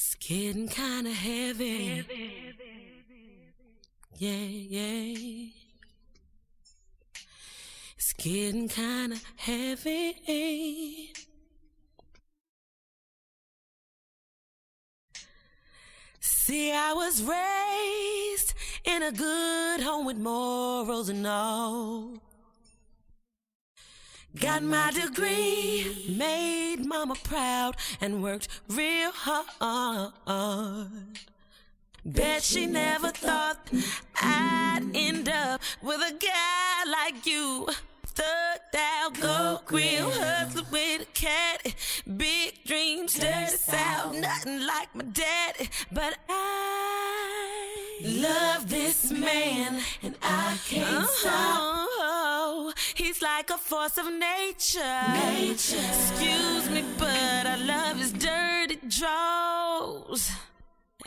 It's getting kinda heavy. Yeah. It's getting kinda heavy. See, I was raised in a good home with morals and all. Got my degree, made mama proud, and worked real hard. Bet she never thought I'd end up with a guy like you. Thugged out, go grill, hustler with a cat, big dreams, dirty south, nothing like my daddy. But I love this man, and I can't stop. He's like a force of nature. Excuse me, but I love his dirty draws.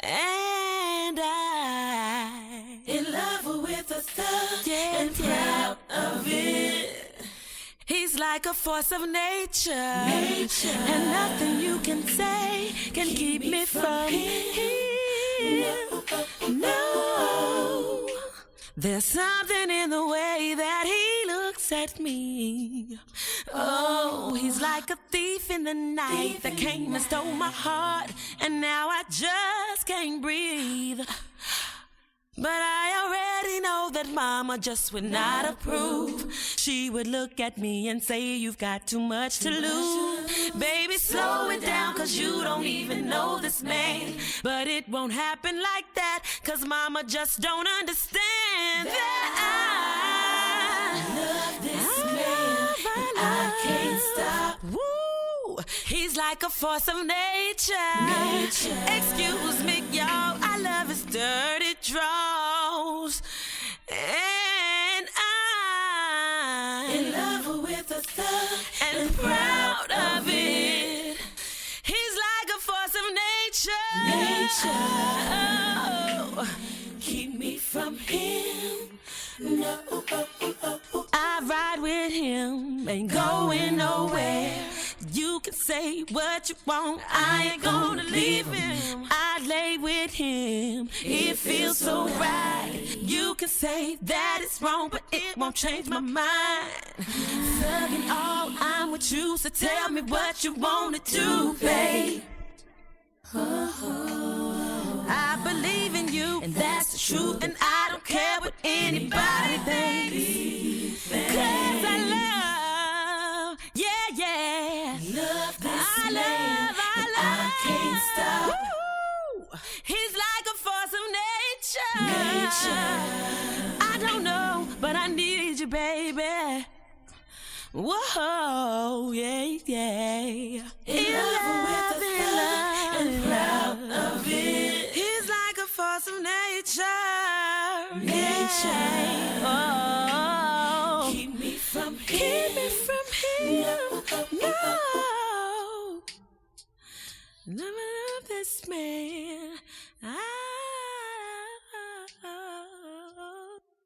And I in love with a thug, and proud of it. He's like a force of nature. And nothing you can say can keep me from him. No. There's something in the way that he looks at me. Oh, he's like a thief in the night that came and stole my heart, and now I just can't breathe. But I already know that mama just would not approve. She would look at me and say, you've got too much to lose. Baby, slow it down, cause you don't even know this man. But it won't happen like that, cause mama just don't understand that I love this man, and I can't stop. Woo! He's like a force of nature. Excuse me, y'all, I love his dirty draws. And I'm in love with a thug, and proud of it. He's like a force of nature. Oh, keep me from him. No. I ride with him, ain't going nowhere. You can say what you want, I ain't gonna leave him. I lay with him, it feels so right. You can say that it's wrong, but it won't change my mind. Thugging all, I'm with you, so tell me what you wanna do, babe. I believe in you, and that's the truth, and I don't care what anybody thinks. Cause I love, yeah. Love this man, and I can't stop. Woo! He's like a force of nature. I don't know, but I need you, baby. Whoa, yeah. In love with a thug, and proud of it. He's like a force of nature. Oh, keep me from him. No. Never love this man.